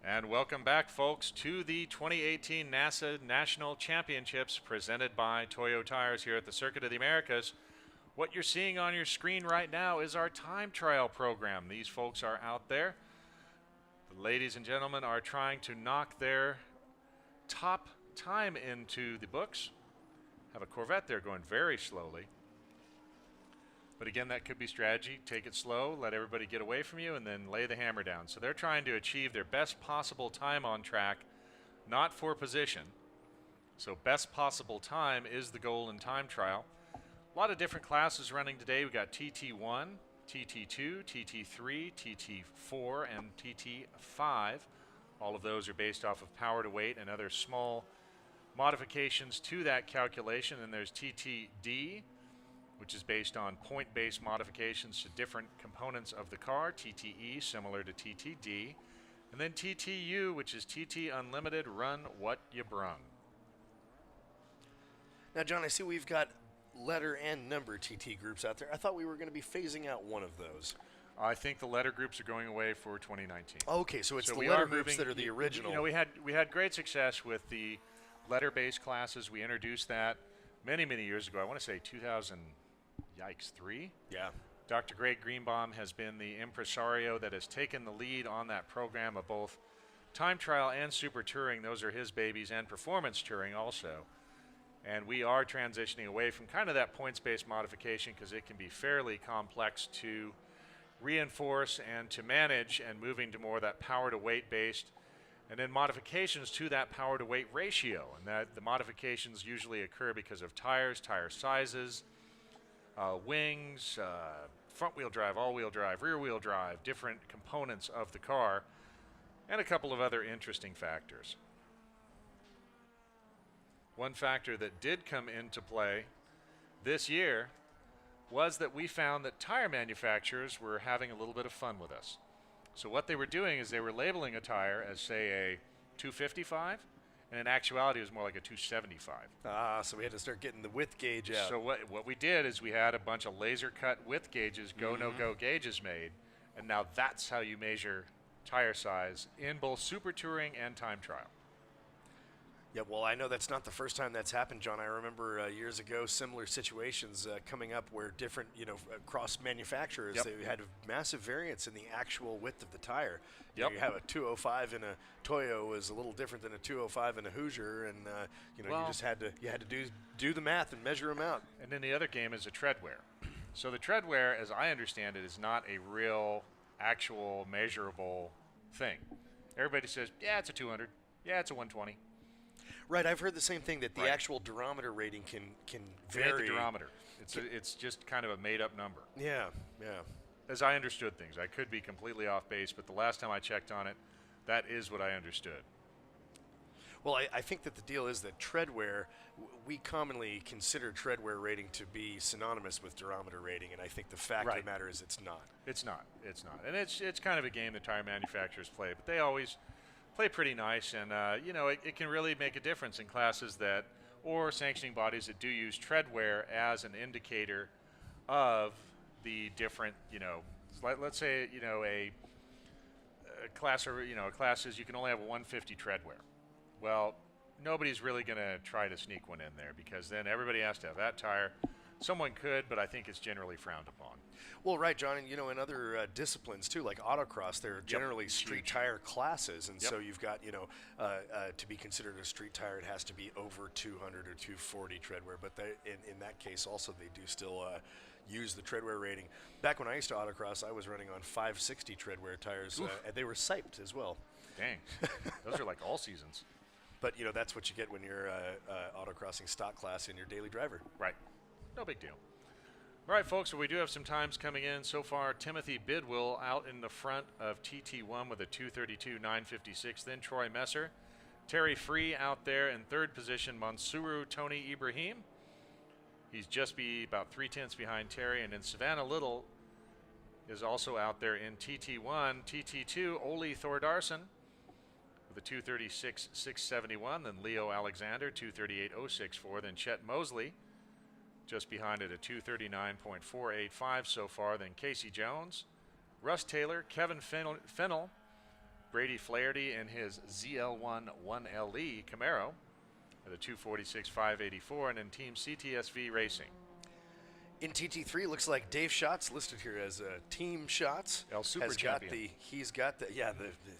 And welcome back, folks, to the 2018 NASA National Championships presented by Toyo Tires here at the Circuit of the Americas. What you're seeing on your screen right now is our time trial program. These folks are out there. The ladies and gentlemen are trying to knock their top time into the books. Have a Corvette there going very slowly. But again, that could be strategy. Take it slow, let everybody get away from you, and then lay the hammer down. So they're trying to achieve their best possible time on track, not for position. So best possible time is the goal in time trial. A lot of different classes running today. We've got TT1, TT2, TT3, TT4, and TT5. All of those are based off of power to weight and other small modifications to that calculation. And there's TTD, which is based on point-based modifications to different components of the car. TTE, similar to TTD. And then TTU, which is TT Unlimited, run what you brung. Now, John, I see we've got letter and number TT groups out there. I thought we were going to be phasing out one of those. I think the letter groups are going away for 2019. Okay, so it's the letter groups that are the original. You know, we had great success with the letter-based classes. We introduced that many years ago. I want to say 2003. Yeah. Dr. Greg Greenbaum has been the impresario that has taken the lead on that program of both time trial and super touring. Those are his babies, and performance touring also. And we are transitioning away from kind of that points-based modification because it can be fairly complex to reinforce and to manage, and moving to more of that power to weight based, and then modifications to that power to weight ratio. And that the modifications usually occur because of tires, tire sizes, wings, front wheel drive, all wheel drive, rear wheel drive, different components of the car, and a couple of other interesting factors. One factor that did come into play this year was that we found that tire manufacturers were having a little bit of fun with us. So what they were doing is they were labeling a tire as, say, a 255, and in actuality it was more like a 275. So we had to start getting the width gauge out. So what we did is we had a bunch of laser cut width gauges, no-go gauges made, and now that's how you measure tire size in both super touring and time trial. Yeah, well, I know that's not the first time that's happened, John. I remember years ago similar situations coming up where different, cross manufacturers, they had a massive variance in the actual width of the tire. You have a 205 in a Toyo is a little different than a 205 in a Hoosier, and you just had to do the math and measure them out. And then the other game is a tread wear. So the tread wear, as I understand it, is not a real, actual, measurable thing. Everybody says, yeah, it's a 200. Yeah, it's a 120. Right, I've heard the same thing, that the actual durometer rating can vary. The durometer. It's just kind of a made-up number. Yeah. As I understood things. I could be completely off base, but the last time I checked on it, that is what I understood. Well, I think that the deal is that tread wear, we commonly consider tread wear rating to be synonymous with durometer rating, and I think the fact of the matter is it's not. It's not. And it's kind of a game that tire manufacturers play, but they always play pretty nice, and it can really make a difference in classes that, or sanctioning bodies that do use tread wear as an indicator of the different, let's say, a class, or a class says you can only have a 150 tread wear. Well, nobody's really going to try to sneak one in there, because then everybody has to have that tire. Someone could, but I think it's generally frowned upon. Well, right, John, and in other disciplines too, like autocross, there are generally street tire classes, and so you've got, to be considered a street tire, it has to be over 200 or 240 treadwear. But in that case, also they do still use the treadwear rating. Back when I used to autocross, I was running on 560 treadwear tires, and they were siped as well. Dang, those are like all seasons. But that's what you get when you're autocrossing stock class in your daily driver. Right. No big deal. All right, folks, so we do have some times coming in. So far, Timothy Bidwell out in the front of TT1 with a 2:32.956. Then Troy Messer. Terry Free out there in third position. Mansuru Tony Ibrahim. He's just about 3/10 behind Terry. And then Savannah Little is also out there in TT1. TT2, Ole Thordarson with a 2:36.671. Then Leo Alexander, 2:38.064. Then Chet Mosley just behind it at 2:39.485 so far. Then Casey Jones, Russ Taylor, Kevin Fennell, Grady Flaherty in his ZL1 1LE Camaro at a 246.584, and then Team CTSV Racing. In TT3, looks like Dave Schatz listed here as Team Schatz. El Super Champion. He's got the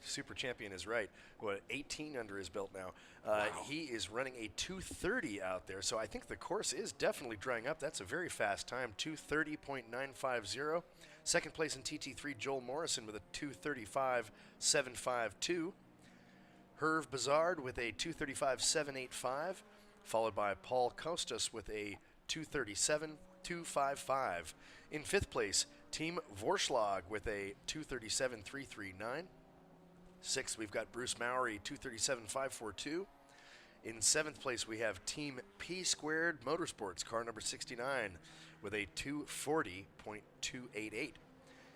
Super Champion is right. What, 18 under his belt now. Wow. He is running a 2:30 out there, so I think the course is definitely drying up. That's a very fast time, 2:30.950. Second place in TT3, Joel Morrison with a 2:35.752. Herve Bazard with a 2:35.785, followed by Paul Costas with a 2:37.255. In fifth place, Team Vorschlag with a 2:37.339. Sixth, we've got Bruce Mowry, 2:37.542. In seventh place, we have Team P Squared Motorsports, car number 69, with a 2:40.288.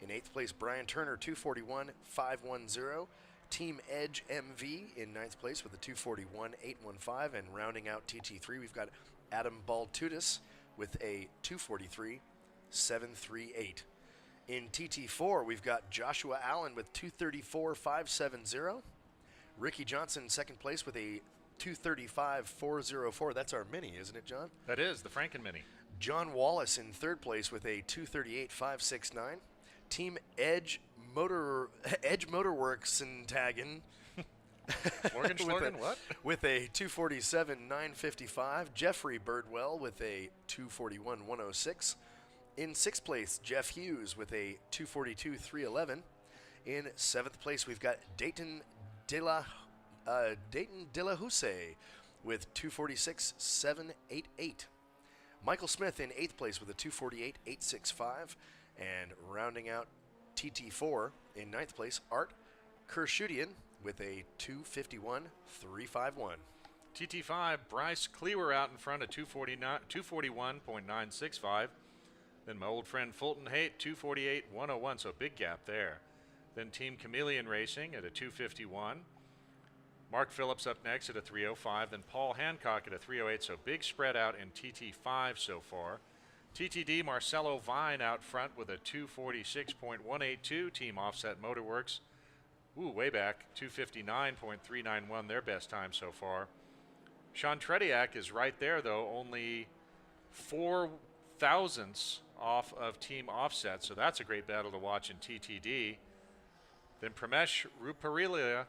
In eighth place, Brian Turner, 2:41.510. Team Edge MV in ninth place with a 2:41.815. And rounding out TT3, we've got Adam Baltutis with a 2:43.738. In TT4, we've got Joshua Allen with 2:34.570. Ricky Johnson, second place with a 2:35.404. That's our mini, isn't it, John? That is the Franken Mini. John Wallace in third place with a 2:38.569. Team Edge Motorworks and Taggin. Morgan Schlorgen, what? With a 2:47.955. Jeffrey Birdwell with a 2:41.106. In sixth place, Jeff Hughes with a 2:42.311. In seventh place, we've got Dayton De La Houssaye with 2:46.788. Michael Smith in eighth place with a 2:48.865. And rounding out TT4 in ninth place, Art Kershudian with a 2:51.351. TT5, Bryce Cleaver out in front at 2:41.965. Then my old friend Fulton Haight, 2:48.101, so big gap there. Then Team Chameleon Racing at a 2:51. Mark Phillips up next at a 3:05. Then Paul Hancock at a 3:08, so big spread out in TT5 so far. TTD, Marcelo Vine out front with a 2:46.182. Team Offset Motorworks, way back, 2:59.391, their best time so far. Sean Trediak is right there, though, only 4 thousandths off of Team Offset, so that's a great battle to watch in TTD. Then Pramesh Ruparelia,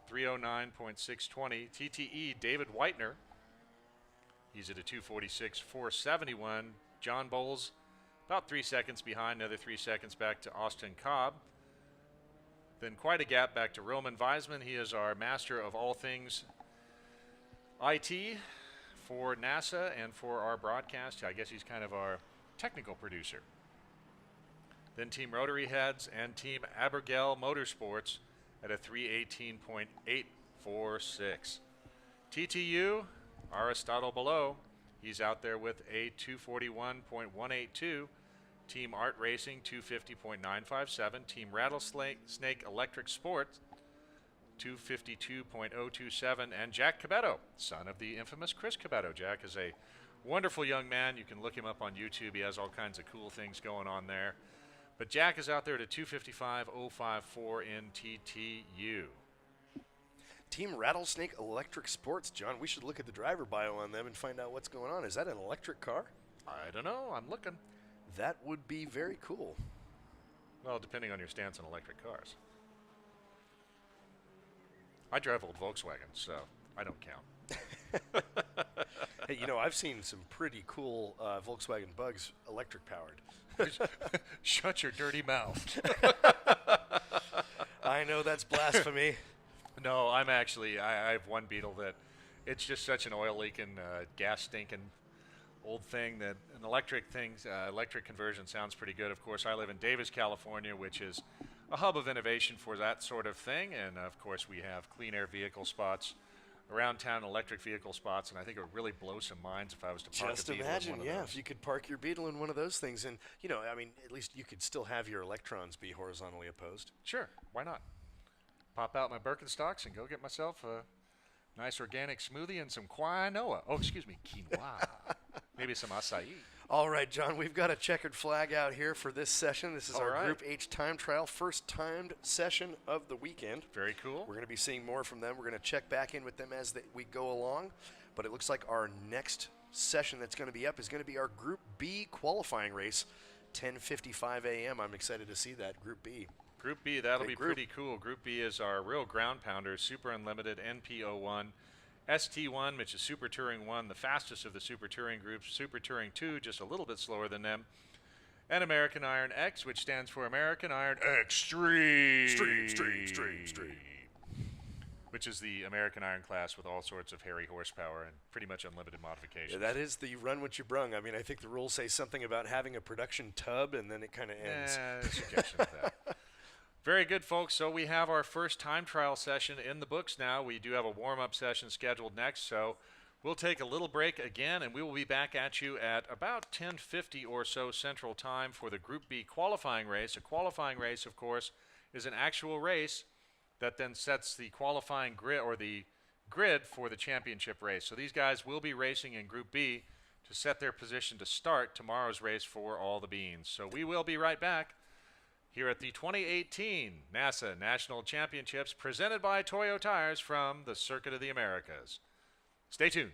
3:09.620. TTE, David Whitener, he's at a 2:46.471. John Bowles, about 3 seconds behind, another 3 seconds back to Austin Cobb. Then quite a gap back to Roman Weisman. He is our master of all things IT for NASA and for our broadcast. I guess he's kind of our technical producer. Then Team Rotary Heads and Team Abergel Motorsports at a 3:18.846. TTU, Aristotle Below, he's out there with a 2:41.182. Team Art Racing, 2:50.957. Team Rattlesnake Electric Sports, 2:52.027. And Jack Cabetto, son of the infamous Chris Cabetto. Jack is a wonderful young man. You can look him up on YouTube. He has all kinds of cool things going on there. But Jack is out there at a 2:55.054 in TTU. Team Rattlesnake Electric Sports, John, we should look at the driver bio on them and find out what's going on. Is that an electric car? I don't know. I'm looking. That would be very cool. Well, depending on your stance on electric cars. I drive old Volkswagens, so I don't count. Hey, I've seen some pretty cool Volkswagen Bugs electric powered. Shut your dirty mouth. I know that's blasphemy. No, I'm actually, I have one Beetle that it's just such an oil leaking, gas stinking old thing that an electric conversion sounds pretty good. Of course, I live in Davis, California, which is a hub of innovation for that sort of thing. And of course, we have clean air vehicle spots around town, electric vehicle spots, and I think it would really blow some minds if I was to park Just a Beetle imagine, in one yeah, of those. if you could park your Beetle in one of those things, and at least you could still have your electrons be horizontally opposed. Sure, why not? Pop out my Birkenstocks and go get myself a nice organic smoothie and some quinoa. Oh, excuse me, quinoa. Maybe some acai. All right, John, we've got a checkered flag out here for this session. This is All our right. Group H time trial, first timed session of the weekend. Very cool. We're going to be seeing more from them. We're going to check back in with them as we go along. But it looks like our next session that's going to be up is going to be our Group B qualifying race, 10:55 a.m. I'm excited to see that, Group B. Group B, that'll be group. pretty cool. Group B is our real ground pounder, Super Unlimited, NPO1, ST1, which is Super Touring 1, the fastest of the Super Touring groups, Super Touring 2, just a little bit slower than them, and American Iron X, which stands for American Iron Extreme. Extreme. Which is the American Iron class with all sorts of hairy horsepower and pretty much unlimited modifications. Yeah, that is the run what you brung. I mean, I think the rules say something about having a production tub, and then it kind of ends. Suggestion of that. Very good, folks. So we have our first time trial session in the books now. We do have a warm-up session scheduled next, so we'll take a little break again, and we will be back at you at about 10:50 or so Central Time for the Group B qualifying race. A qualifying race, of course, is an actual race that then sets the qualifying grid or the grid for the championship race. So these guys will be racing in Group B to set their position to start tomorrow's race for all the beans. So we will be right back here at the 2018 NASA National Championships presented by Toyo Tires from the Circuit of the Americas. Stay tuned.